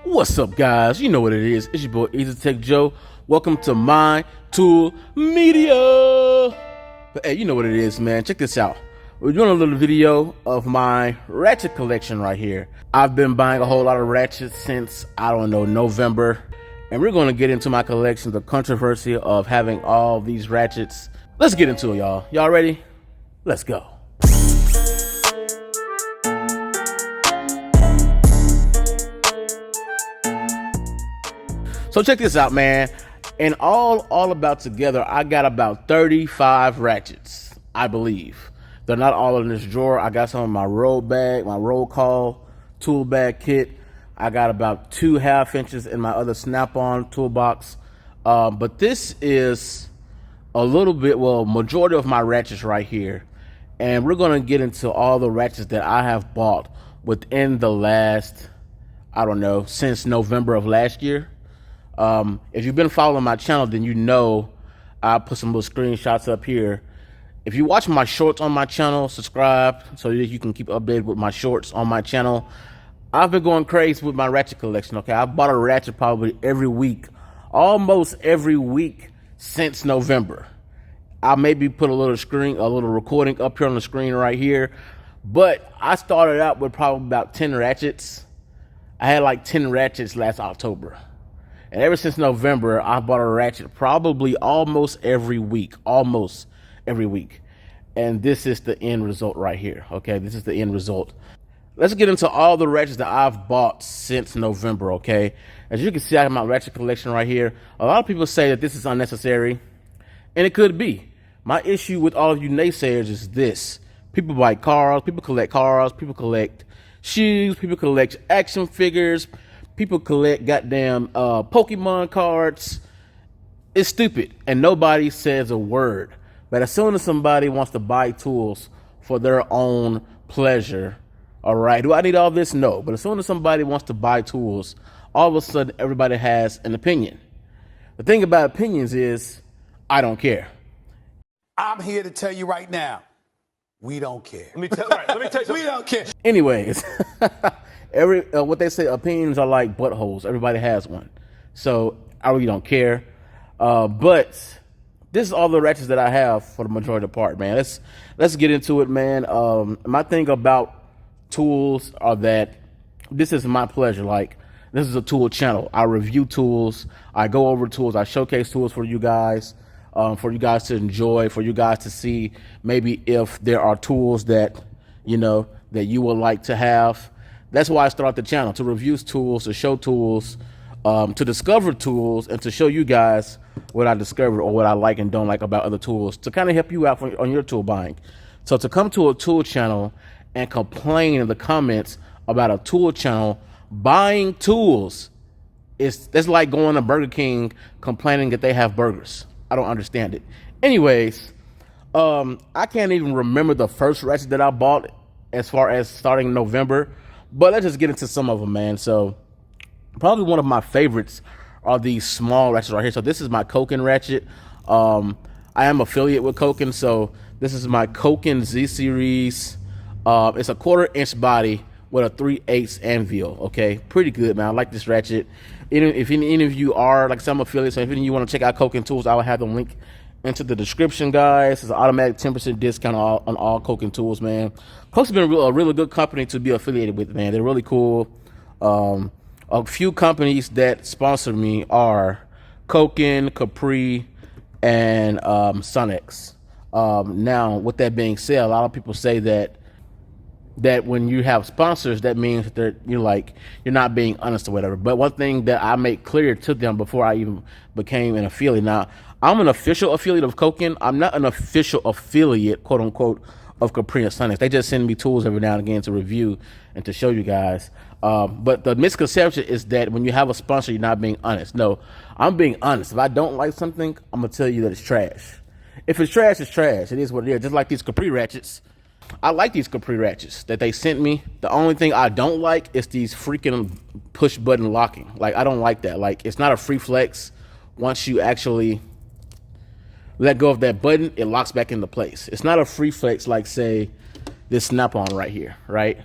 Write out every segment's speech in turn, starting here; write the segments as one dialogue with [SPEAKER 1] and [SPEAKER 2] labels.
[SPEAKER 1] What's up, guys? You know what it is. It's your boy Easy Tech Joe. Welcome to My Tool Media. But hey, you know what it is, man. Check this out. We're doing a little video of my Ratchet collection right here. I've been buying a whole lot of Ratchets since, I don't know, November. And we're going to get into my collection, the controversy of having all these Ratchets. Let's get into it, y'all. Y'all ready? Let's go. So check this out, man. And all about together, I got about 35 Ratchets, I believe. They're not all in this drawer. I got some in my roll bag, my roll call tool bag kit. I got about 2 1/2 inches in my other snap-on toolbox. But this is a little bit, well, majority of my Ratchets right here. And we're going to get into all the Ratchets that I have bought within the last, I don't know, since November of last year. If you've been following my channel, then you know I put some little screenshots up here. If you watch my shorts on my channel, subscribe so that you can keep updated with my shorts on my channel. I've been going crazy with my Ratchet collection, okay? I've bought a Ratchet probably every week, almost every week since November. I maybe put a little recording up here on the screen right here, but I started out with probably about 10 Ratchets. I had like 10 Ratchets last October. And ever since November, I bought a Ratchet probably almost every week. And this is the end result right here, okay? This is the end result. Let's get into all the Ratchets that I've bought since November, okay? As you can see, I have my Ratchet collection right here. A lot of people say that this is unnecessary, and it could be. My issue with all of you naysayers is this. People buy cars, people collect shoes, people collect action figures, people collect goddamn Pokemon cards. It's stupid, and nobody says a word. But as soon as somebody wants to buy tools for their own pleasure, all right, do I need all this? No. But as soon as somebody wants to buy tools, all of a sudden everybody has an opinion. The thing about opinions is, I don't care.
[SPEAKER 2] I'm here to tell you right now, we don't care.
[SPEAKER 3] Let me tell you something.
[SPEAKER 2] We don't care.
[SPEAKER 1] Anyways, what they say, opinions are like buttholes. Everybody has one. So I really don't care. But this is all the Ratchets that I have for the majority of the part, man. Let's get into it, man. My thing about tools are that this is my pleasure. Like, this is a tool channel. I review tools. I go over tools. I showcase tools for you guys to enjoy, for you guys to see maybe if there are tools that, you know, that you would like to have. That's why I started the channel, to review tools, to show tools, to discover tools, and to show you guys what I discovered or what I like and don't like about other tools, to kind of help you out on your tool buying. So to come to a tool channel and complain in the comments about a tool channel buying tools, that's like going to Burger King complaining that they have burgers. I don't understand it. Anyways, I can't even remember the first Ratchet that I bought as far as starting in November, but let's just get into some of them, man. So probably one of my favorites are these small Ratchets right here. So this is my Koken ratchet. I am affiliate with Koken, so this is my Koken Z series. It's a 1/4 inch body with a 3/8 anvil. Okay, pretty good, man. I like this ratchet. If any of you are, like some affiliates, so if any of you want to check out Koken Tools, I will have them link into the description, guys. It's an automatic 10% discount on all Koken Tools, man. Koken's been a really good company to be affiliated with, man. They're really cool. A few companies that sponsor me are Koken, Capri, and Sonex. Now, with that being said, a lot of people say that when you have sponsors, that means that you're not being honest or whatever. But one thing that I make clear to them before I even became an affiliate. Now, I'm an official affiliate of Koken. I'm not an official affiliate, quote unquote, of Capri and Sonex. They just send me tools every now and again to review and to show you guys. But the misconception is that when you have a sponsor, you're not being honest. No, I'm being honest. If I don't like something, I'm gonna tell you that it's trash. If it's trash, it's trash. It is what it is. Just like these Capri Ratchets. I like these Capri Ratchets that they sent me. The only thing I don't like is these freaking push button locking. Like, I don't like that. Like, it's not a free flex. Once you actually let go of that button, it locks back into place. It's not a free flex like, say, this snap-on right here, right?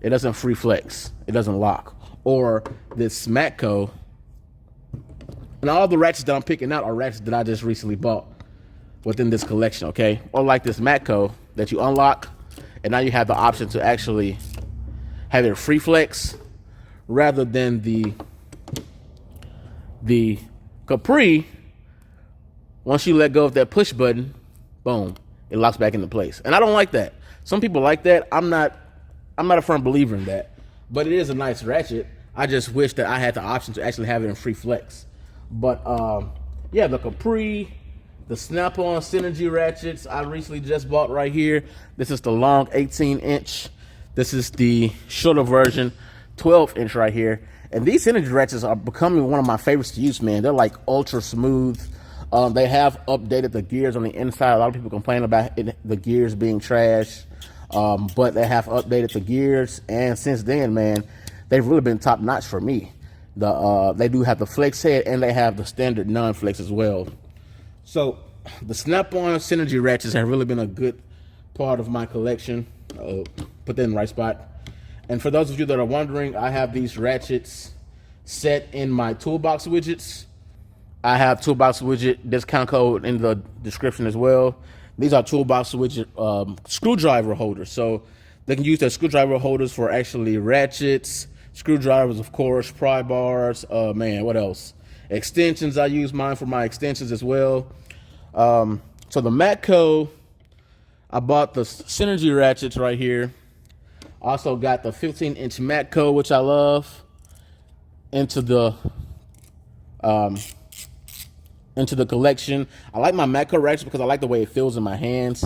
[SPEAKER 1] It doesn't free flex. It doesn't lock. or this Matco. And all the ratchets that I'm picking out are ratchets that I just recently bought within this collection, okay? Or like this Matco that you unlock, and now you have the option to actually have it free flex rather than the Capri. Once you let go of that push button, boom, it locks back into place. And I don't like that. Some people like that. I'm not a firm believer in that. But it is a nice ratchet. I just wish that I had the option to actually have it in free flex. But yeah, the Capri, the snap-on synergy ratchets I recently just bought right here. This is the long 18-inch. This is the shorter version, 12-inch right here. And these synergy ratchets are becoming one of my favorites to use, man. They're like ultra smooth. They have updated the gears on the inside. A lot of people complain about the gears being trash, but they have updated the gears. And since then, man, they've really been top notch for me. They do have the flex head, and they have the standard non-flex as well. So the snap-on synergy ratchets have really been a good part of my collection. Put that in the right spot. And for those of you that are wondering, I have these ratchets set in my toolbox widgets. I have toolbox widget discount code in the description as well. These are toolbox widget screwdriver holders. So they can use their screwdriver holders for actually ratchets, screwdrivers, of course, pry bars, man, what else? Extensions, I use mine for my extensions as well. So the Matco, I bought the synergy ratchets right here. Also got the 15-inch Matco, which I love, into the collection. I like my Matco ratchets because I like the way it feels in my hands.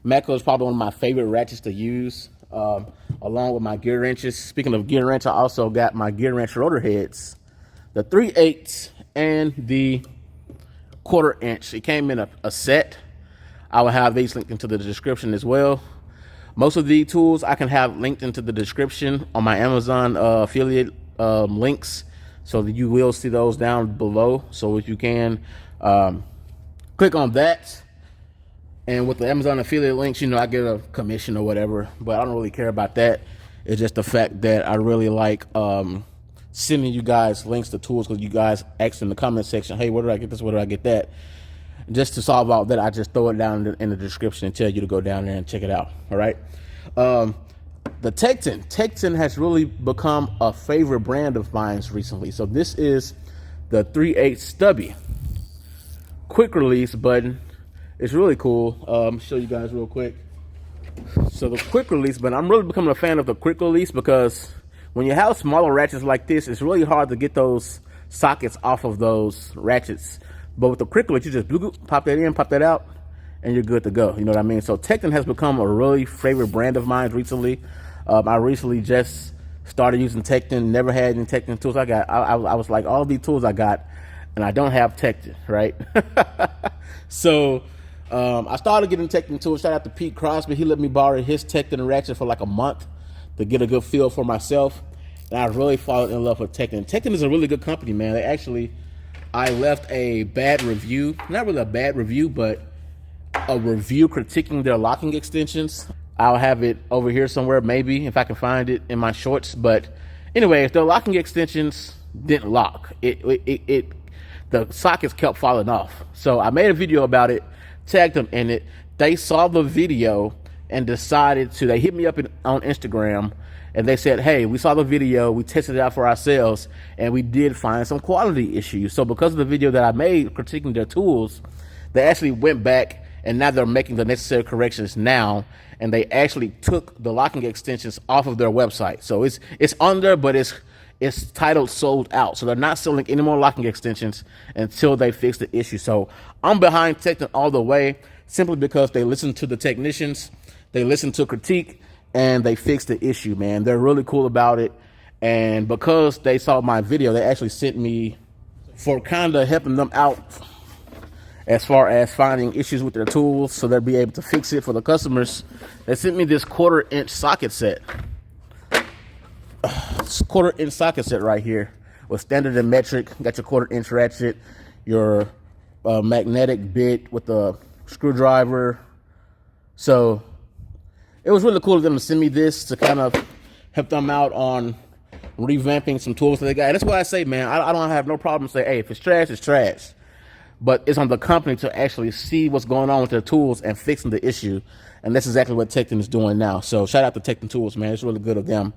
[SPEAKER 1] Matco is probably one of my favorite ratchets to use, along with my Gearwrenches. Speaking of Gearwrench, I also got my Gearwrench rotor heads, the 3/8 and the 1/4 inch. It came in a set. I will have these linked into the description as well. Most of the tools I can have linked into the description on my Amazon affiliate links, so that you will see those down below. So if you can click on that, and with the Amazon affiliate links, you know, I get a commission or whatever, but I don't really care about that. It's just the fact that I really like sending you guys links to tools, because you guys ask in the comment section, hey, where do I get this, where do I get that? Just to solve all that, I just throw it down in the description and tell you to go down there and check it out. All right. The Tekton has really become a favorite brand of mine recently. So this is the 3/8 stubby quick release button. It's really cool. Show you guys real quick. So the quick release button, I'm really becoming a fan of the quick release, because when you have smaller ratchets like this, it's really hard to get those sockets off of those ratchets. But with the quick release, you just pop that in, pop that out, and you're good to go. You know what I mean? So Tekton has become a really favorite brand of mine recently. I recently just started using Tekton. Never had any Tekton tools. I was like, all these tools I got, and I don't have Tekton, right? So I started getting Tekton tools. Shout out to Pete Crosby. He let me borrow his Tekton ratchet for like a month to get a good feel for myself. And I really fallen in love with Tekton. Tekton is a really good company, man. They actually, I left a bad review. Not really a bad review, but a review critiquing their locking extensions. I'll have it over here somewhere, maybe, if I can find it in my shorts. But anyway, if the locking extensions didn't lock, the sockets kept falling off. So I made a video about it, tagged them in it. They saw the video and decided to, they hit me up on Instagram, and they said, hey, we saw the video, we tested it out for ourselves, and we did find some quality issues. So because of the video that I made critiquing their tools, they actually went back, and now they're making the necessary corrections now, and they actually took the locking extensions off of their website. So it's on there, but it's titled sold out. So they're not selling any more locking extensions until they fix the issue. So I'm behind Tekton all the way, simply because they listen to the technicians, they listen to critique, and they fixed the issue, man. They're really cool about it. And because they saw my video, they actually sent me, for kind of helping them out as far as finding issues with their tools so they'll be able to fix it for the customers. They sent me this 1/4 inch socket set. It's 1/4 inch socket set right here with standard and metric. Got your 1/4 inch ratchet, your magnetic bit with the screwdriver. So it was really cool of them to send me this to kind of help them out on revamping some tools that they got. And that's what I say, man. I don't have no problem saying, hey, if it's trash, it's trash. But it's on the company to actually see what's going on with their tools and fixing the issue. And that's exactly what Tekton is doing now. So shout out to Tekton Tools, man. It's really good of them.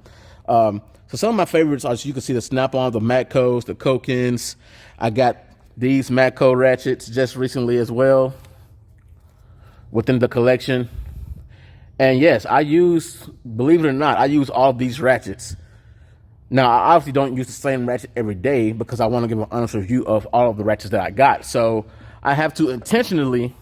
[SPEAKER 1] So some of my favorites are, you can see the Snap-on, the Matcos, the Kokens. I got these Matco ratchets just recently as well within the collection. And yes, I use, believe it or not, I use all of these ratchets. Now, I obviously don't use the same ratchet every day because I want to give an honest review of all of the ratchets that I got. So I have to intentionally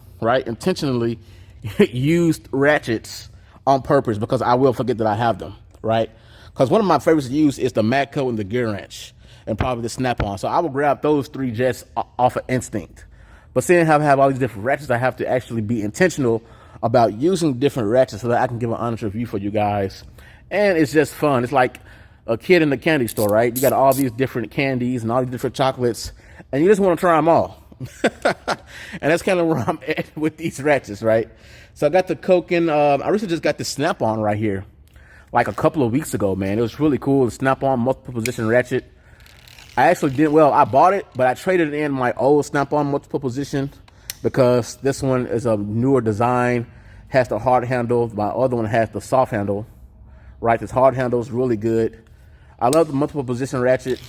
[SPEAKER 1] use ratchets on purpose because I will forget that I have them, right? Because one of my favorites to use is the Matco and the Gearwrench and probably the Snap-on. So I will grab those three just off of instinct. But seeing how I have all these different ratchets, I have to actually be intentional about using different ratchets so that I can give an honest review for you guys. And it's just fun. It's like a kid in the candy store, right? You got all these different candies and all these different chocolates, and you just want to try them all. And that's kind of where I'm at with these ratchets, right? So I got the Koken. I recently just got the Snap-on right here, like a couple of weeks ago, man. It was really cool. The Snap-on multiple position ratchet. I actually did well. I bought it, but I traded in my old Snap-on multiple position because this one is a newer design, has the hard handle. My other one has the soft handle, right? This hard handle is really good. I love the multiple position ratchet.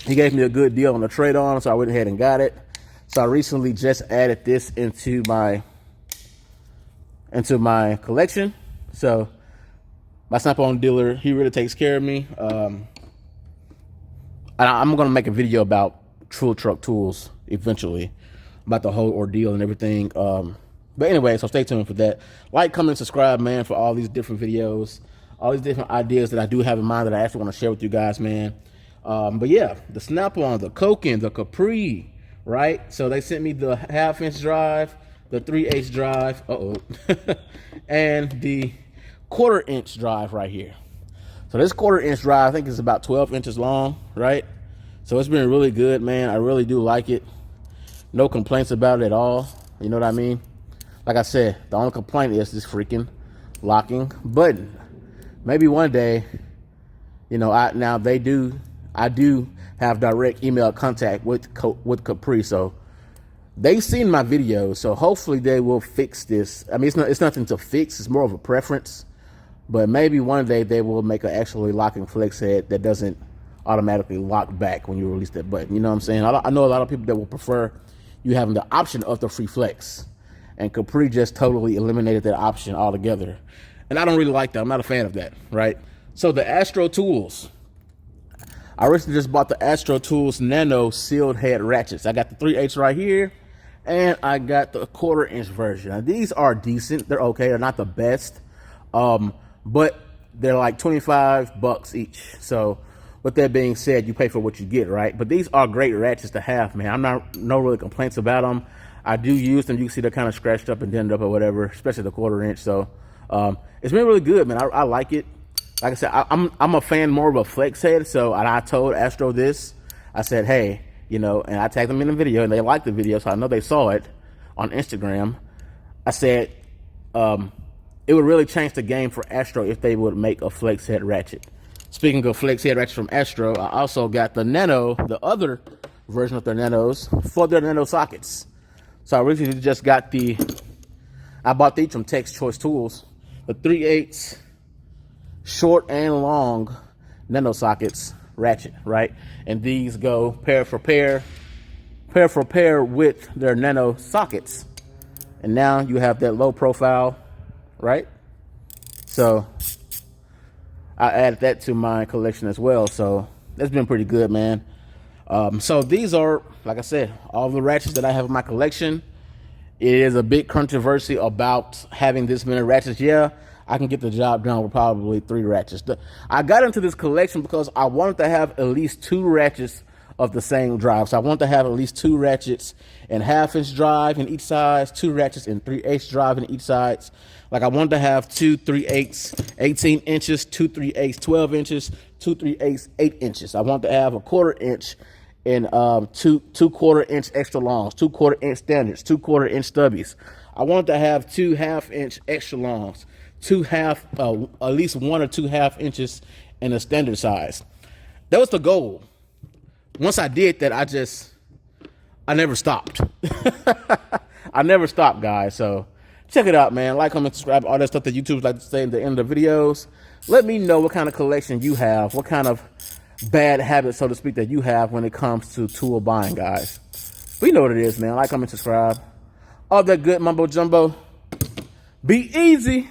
[SPEAKER 1] He gave me a good deal on the trade on, so I went ahead and got it. So I recently just added this into my collection. So my Snap-on dealer, he really takes care of me. And I'm gonna make a video about True Truck Tools eventually, about the whole ordeal and everything. But anyway, so stay tuned for that. Like, comment, subscribe, man, for all these different videos, all these different ideas that I do have in mind that I actually want to share with you guys, man. But yeah, the Snap-on, the Koken, the Capri, right? So they sent me the 1/2-inch drive, the 3/8 drive, and the 1/4-inch drive right here. So this 1/4-inch drive, I think is about 12 inches long, right? So it's been really good, man. I really do like it. No complaints about it at all. You know what I mean? Like I said, the only complaint is this freaking locking button. Maybe one day, you know, I do have direct email contact with Capri, so they've seen my videos, so hopefully they will fix this. I mean, it's nothing to fix. It's more of a preference, but maybe one day they will make an actually locking flex head that doesn't automatically lock back when you release that button. You know what I'm saying? I know a lot of people that will prefer you having the option of the free flex, and Capri just totally eliminated that option altogether. And I don't really like that. I'm not a fan of that, right? So the Astro Tools. I recently just bought the Astro Tools Nano sealed head ratchets. I got the 3/8 right here, and I got the 1/4-inch version. Now, these are decent. They're okay. They're not the best, but they're like $25 each. So with that being said, you pay for what you get, right? But these are great ratchets to have, man. No really complaints about them. I do use them. You can see they're kind of scratched up and dented up or whatever, especially the 1/4-inch. So it's been really good, man. I like it. Like I said, I'm a fan more of a flex head. So I told Astro this. I said, hey, you know, and I tagged them in the video, and they liked the video, so I know they saw it on Instagram. I said it would really change the game for Astro if they would make a flex head ratchet. Speaking of flex head ratchets from Astro, I also got the Nano, the other version of their Nanos, for their Nano sockets. So I recently just got I bought these from Tex Choice Tools, the 3/8 short and long Nano sockets ratchet, right? And these go pair for pair with their Nano sockets. And now you have that low profile, right? So I added that to my collection as well. So that's been pretty good, man. So these are, like I said, all the ratchets that I have in my collection. It is a big controversy about having this many ratchets. Yeah, I can get the job done with probably 3 ratchets. I got into this collection because I wanted to have at least 2 ratchets of the same drive. So I want to have at least 2 ratchets in 1/2-inch drive in each size, 2 ratchets in 3/8 drive in each sides. Like I wanted to have 2 3/8 18 inches, 2 3/8 12 inches, 2 3/8 8 inches. I want to have a 1/4-inch in 2 1/4-inch extra longs, 2 1/4-inch standards, 2 1/4-inch stubbies. I wanted to have 2 1/2-inch extra longs, at least 1 or 2 1/2 inches in a standard size. That was the goal. Once I did that, I never stopped. I never stopped, guys. So check it out, man. Like, comment, subscribe, all that stuff that YouTube's like to say at the end of the videos. Let me know what kind of collection you have, what kind of bad habits, so to speak, that you have when it comes to tool buying, guys. But you know what it is, man. Like, comment, subscribe. All that good mumbo jumbo. Be easy.